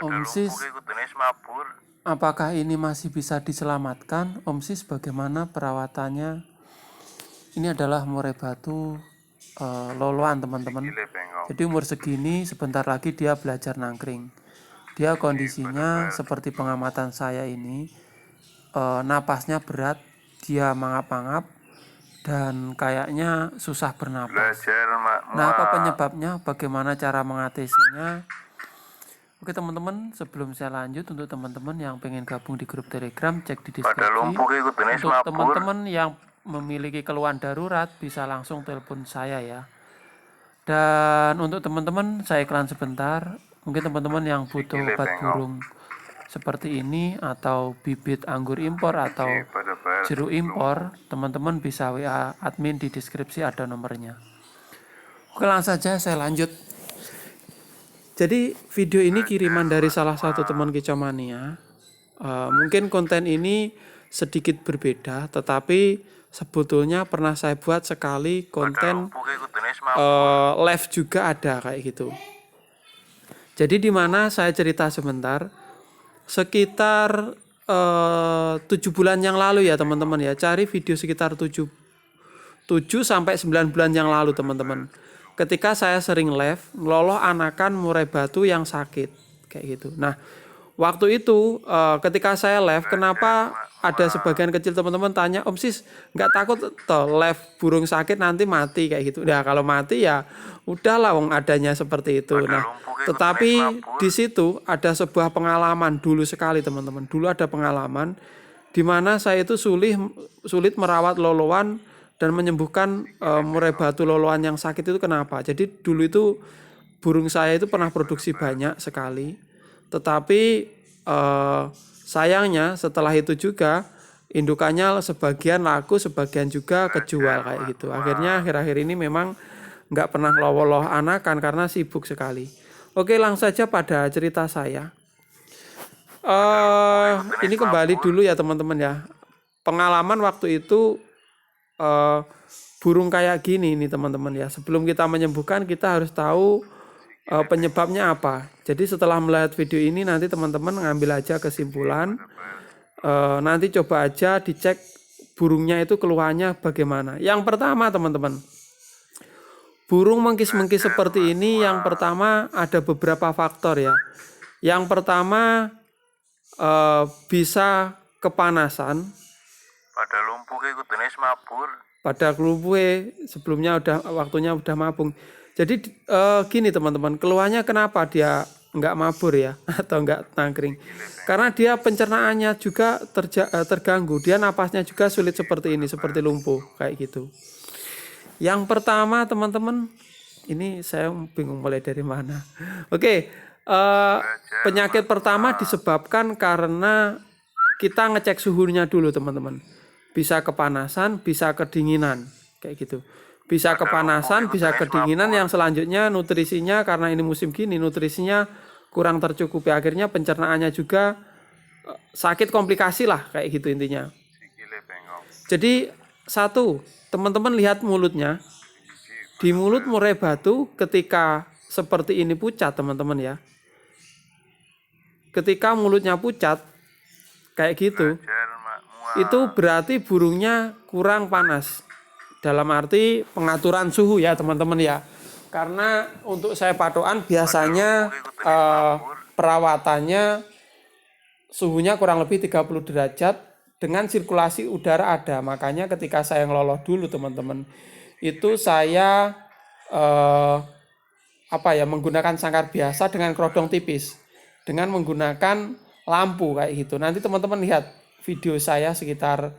Om Sis, apakah ini masih bisa diselamatkan? Om Sis, bagaimana perawatannya? Ini adalah murai batu loloan, teman-teman. Jadi umur segini sebentar lagi dia belajar nangkring. Dia kondisinya seperti pengamatan saya ini, napasnya berat, dia mangap-mangap, dan kayaknya susah bernapas. Nah, apa penyebabnya? Bagaimana cara mengatasinya? Oke teman-teman, sebelum saya lanjut, untuk teman-teman yang pengen gabung di grup Telegram, cek di deskripsi. Untuk teman-teman yang memiliki keluhan darurat, bisa langsung telepon saya ya. Dan untuk teman-teman, saya iklan sebentar. Mungkin teman-teman yang butuh obat burung seperti ini, atau bibit anggur impor, atau jeruk impor, teman-teman bisa WA admin, di deskripsi ada nomornya. Oke, langsung saja saya lanjut. Jadi video ini kiriman dari salah satu teman Kicomania. Mungkin konten ini sedikit berbeda, tetapi sebetulnya pernah saya buat sekali konten live juga ada kayak gitu. Jadi di mana saya cerita sebentar, sekitar 7 bulan yang lalu ya teman-teman ya, cari video sekitar 7 sampai 9 bulan yang lalu teman-teman. Ketika saya sering live ngeloloh anakan murai batu yang sakit kayak gitu. Nah, waktu itu ketika saya live, kenapa ada sebagian kecil teman-teman tanya, Om Sis nggak takut toh live burung sakit nanti mati kayak gitu? Nah, kalau mati ya udahlah, wong adanya seperti itu. Nah, tetapi di situ ada sebuah pengalaman dulu sekali teman-teman. Dulu ada pengalaman di mana saya itu sulit merawat loloan dan menyembuhkan murai batu loloan yang sakit itu. Kenapa? Jadi dulu itu burung saya itu pernah produksi banyak sekali, tetapi sayangnya setelah itu juga indukannya sebagian laku, sebagian juga kejual kayak gitu. Akhirnya akhir-akhir ini memang nggak pernah loloh anakan karena sibuk sekali. Oke, langsung saja pada cerita saya. Ini kembali dulu ya teman-teman ya. Pengalaman waktu itu burung kayak gini nih teman-teman ya. Sebelum kita menyembuhkan, kita harus tahu penyebabnya apa. Jadi setelah melihat video ini, nanti teman-teman ngambil aja kesimpulan. Nanti coba aja dicek burungnya itu keluhannya bagaimana. Yang pertama teman-teman, burung mengkis-mengkis seperti ini, yang pertama ada beberapa faktor ya. Yang pertama bisa kepanasan. Pada lumpuhe sebelumnya waktunya udah mabung. Jadi gini teman-teman, keluhannya kenapa dia nggak mabur ya atau nggak nangkring? Karena dia pencernaannya juga terganggu, dia napasnya juga sulit seperti ini, seperti lumpuh kayak gitu. Yang pertama teman-teman, ini saya bingung mulai dari mana. Oke, penyakit pertama disebabkan karena kita ngecek suhunya dulu teman-teman. Bisa kepanasan, bisa kedinginan kayak gitu. Bisa kepanasan, bisa kedinginan. Yang selanjutnya nutrisinya, karena ini musim gini, nutrisinya kurang tercukupi, akhirnya pencernaannya juga sakit, komplikasi lah kayak gitu intinya. Jadi satu, teman-teman lihat mulutnya. Di mulut murai batu ketika seperti ini pucat teman-teman ya. Ketika mulutnya pucat kayak gitu, itu berarti burungnya kurang panas. Dalam arti pengaturan suhu ya teman-teman ya. Karena untuk saya patokan biasanya perawatannya suhunya kurang lebih 30 derajat dengan sirkulasi udara ada. Makanya ketika saya ngeloloh dulu teman-teman, itu saya menggunakan sangkar biasa dengan kerodong tipis, dengan menggunakan lampu kayak gitu. Nanti teman-teman lihat video saya sekitar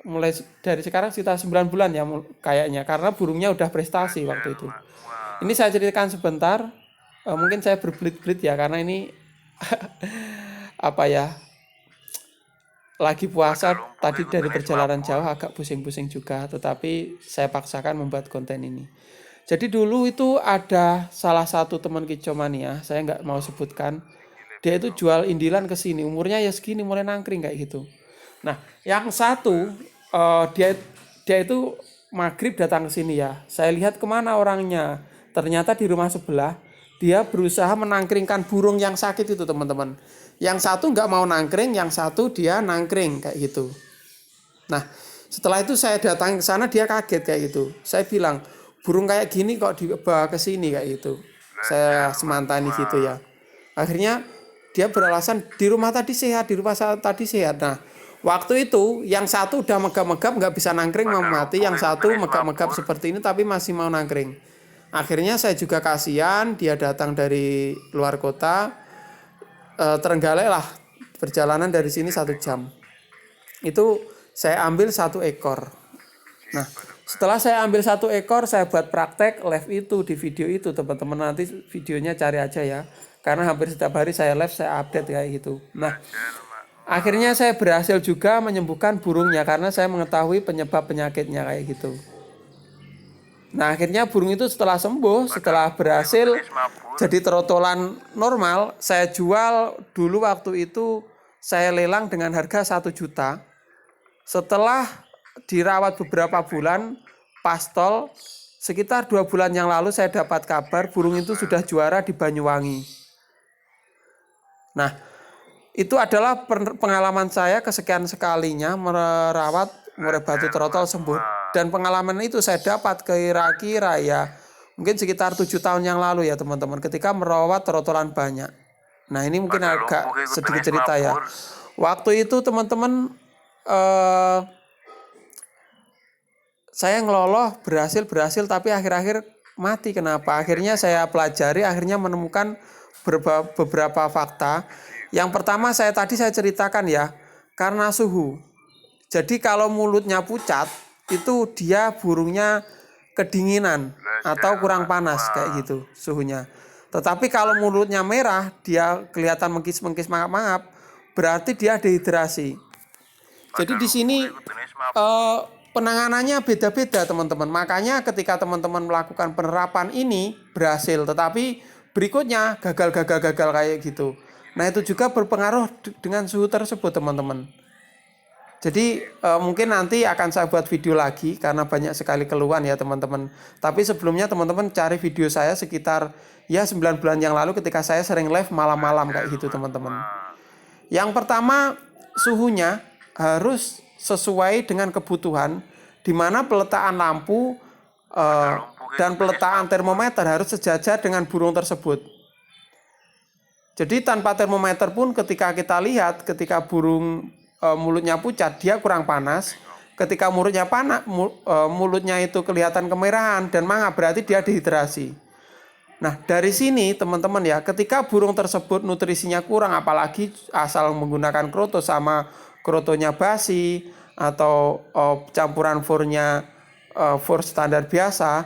mulai dari sekarang sekitar 9 bulan ya kayaknya, karena burungnya udah prestasi waktu itu. Ini saya ceritakan sebentar, mungkin saya berbelit-belit ya karena ini lagi puasa tadi, dari perjalanan jauh agak pusing-pusing juga, tetapi saya paksakan membuat konten ini. Jadi dulu itu ada salah satu teman Kicomania, saya nggak mau sebutkan, dia itu jual indilan ke sini, umurnya ya segini, mulai nangkring kayak gitu. Nah, yang satu dia itu maghrib datang ke sini ya. Saya lihat kemana orangnya. Ternyata di rumah sebelah dia berusaha menangkringkan burung yang sakit itu teman-teman. Yang satu nggak mau nangkring, yang satu dia nangkring kayak gitu. Nah, setelah itu saya datang ke sana, dia kaget kayak gitu. Saya bilang, burung kayak gini kok dibawa ke sini kayak gitu. Saya semantani gitu ya. Akhirnya dia beralasan di rumah tadi sehat, di rumah tadi sehat. Nah, waktu itu yang satu udah megap-megap nggak bisa nangkring mau mati, yang satu megap-megap seperti ini tapi masih mau nangkring. Akhirnya saya juga kasihan, dia datang dari luar kota, Trenggalek lah, perjalanan dari sini 1 jam. Itu saya ambil 1 ekor. Nah, setelah saya ambil 1 ekor, saya buat praktek live itu di video itu, teman-teman. Nanti videonya cari aja ya. Karena hampir setiap hari saya live, saya update kayak gitu. Nah, akhirnya saya berhasil juga menyembuhkan burungnya karena saya mengetahui penyebab penyakitnya kayak gitu. Nah, akhirnya burung itu setelah sembuh, setelah berhasil jadi trotolan normal, saya jual dulu waktu itu, saya lelang dengan harga 1 juta. Setelah dirawat beberapa bulan, pastol, sekitar 2 bulan yang lalu saya dapat kabar burung itu sudah juara di Banyuwangi. Nah, itu adalah pengalaman saya kesekian sekalinya merawat murai batu trotol sembuh. Dan pengalaman itu saya dapat kira-kira ya mungkin sekitar 7 tahun yang lalu ya teman-teman, ketika merawat trotolan banyak. Nah, ini mungkin agak sedikit cerita ya. Waktu itu teman-teman, saya ngeloloh berhasil tapi akhir-akhir mati. Kenapa? Akhirnya saya pelajari, akhirnya menemukan beberapa fakta. Yang pertama saya ceritakan ya, karena suhu. Jadi kalau mulutnya pucat, itu dia burungnya kedinginan atau kurang panas kayak gitu suhunya. Tetapi kalau mulutnya merah, dia kelihatan mengkis-mengkis mangap-mangap, berarti dia dehidrasi. Jadi di sini penanganannya beda-beda teman-teman. Makanya ketika teman-teman melakukan penerapan ini berhasil, tetapi berikutnya gagal kayak gitu. Nah, itu juga berpengaruh dengan suhu tersebut teman-teman. Jadi mungkin nanti akan saya buat video lagi karena banyak sekali keluhan ya teman-teman. Tapi sebelumnya teman-teman cari video saya sekitar ya 9 bulan yang lalu ketika saya sering live malam-malam kayak gitu teman-teman. Yang pertama, suhunya harus sesuai dengan kebutuhan, di mana peletakan lampu dan peletakan termometer harus sejajar dengan burung tersebut. Jadi tanpa termometer pun ketika kita lihat, ketika burung mulutnya pucat, dia kurang panas. Ketika mulutnya panas, mulutnya itu kelihatan kemerahan dan mangap, berarti dia dehidrasi. Nah, dari sini teman-teman ya, ketika burung tersebut nutrisinya kurang, apalagi asal menggunakan kroto sama krotonya basi atau campuran furnya fur standar biasa,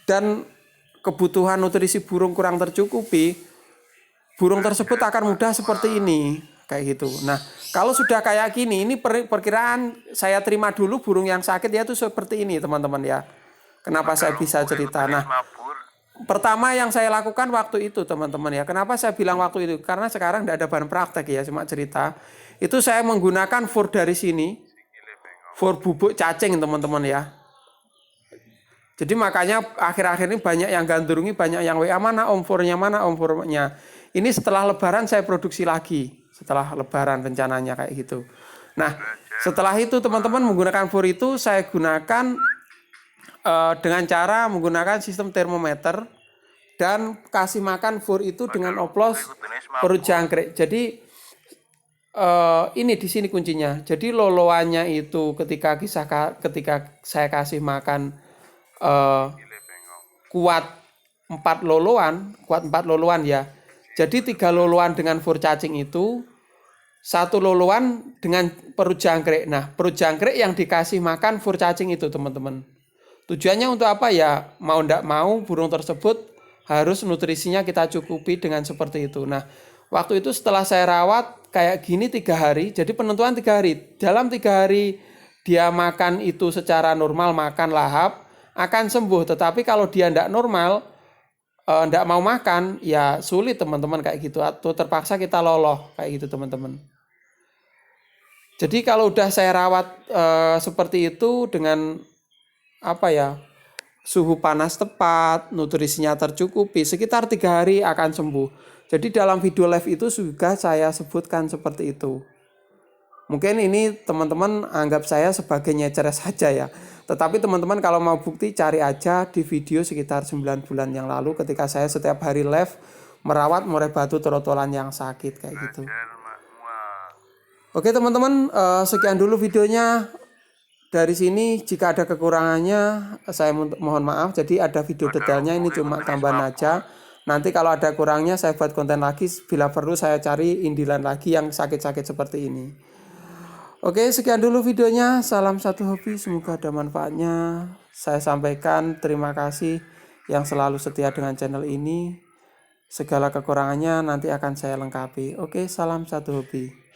dan kebutuhan nutrisi burung kurang tercukupi, burung tersebut akan mudah seperti ini kayak gitu. Nah, kalau sudah kayak gini, ini perkiraan saya terima dulu burung yang sakit ya itu seperti ini teman-teman ya. Kenapa saya bisa cerita? Nah, pertama yang saya lakukan waktu itu teman-teman ya. Kenapa saya bilang waktu itu? Karena sekarang tidak ada bahan praktek ya, cuma cerita. Itu saya menggunakan fur dari sini, fur bubuk cacing teman-teman ya. Jadi makanya akhir-akhir ini banyak yang gandrungi, banyak yang WA, mana om furnya, mana om furnya. Ini setelah lebaran saya produksi lagi. Setelah lebaran rencananya kayak gitu. Nah, setelah itu teman-teman menggunakan fur itu saya gunakan dengan cara menggunakan sistem termometer dan kasih makan fur itu dengan oplos perut jangkrik. Jadi ini di sini kuncinya. Jadi loloannya itu ketika saya kasih makan kuat 4 loloan ya. Jadi 3 loloan dengan fur cacing itu, 1 loloan dengan perut jangkrik. Nah, perut jangkrik yang dikasih makan fur cacing itu teman-teman. Tujuannya untuk apa ya? Mau ndak mau burung tersebut harus nutrisinya kita cukupi dengan seperti itu. Nah, waktu itu setelah saya rawat kayak gini 3 hari, jadi penentuan 3 hari. Dalam 3 hari dia makan itu secara normal, makan lahap, akan sembuh. Tetapi kalau dia ndak normal, ndak mau makan, ya sulit teman-teman kayak gitu. Atau terpaksa kita loloh kayak gitu teman-teman. Jadi kalau udah saya rawat seperti itu dengan apa ya, suhu panas tepat, nutrisinya tercukupi, sekitar 3 hari akan sembuh. Jadi dalam video live itu juga saya sebutkan seperti itu. Mungkin ini teman-teman anggap saya sebagai nyecer saja ya. Tetapi teman-teman kalau mau bukti cari aja di video sekitar 9 bulan yang lalu ketika saya setiap hari live merawat murai batu trotolan yang sakit kayak gitu. Oke teman-teman, sekian dulu videonya. Dari sini jika ada kekurangannya saya mohon maaf. Jadi ada video detailnya, ini cuma tambahan aja. Nanti kalau ada kurangnya saya buat konten lagi, bila perlu saya cari indilan lagi yang sakit-sakit seperti ini. Oke, sekian dulu videonya. Salam satu hobi, semoga ada manfaatnya. Saya sampaikan terima kasih yang selalu setia dengan channel ini. Segala kekurangannya nanti akan saya lengkapi. Oke, salam satu hobi.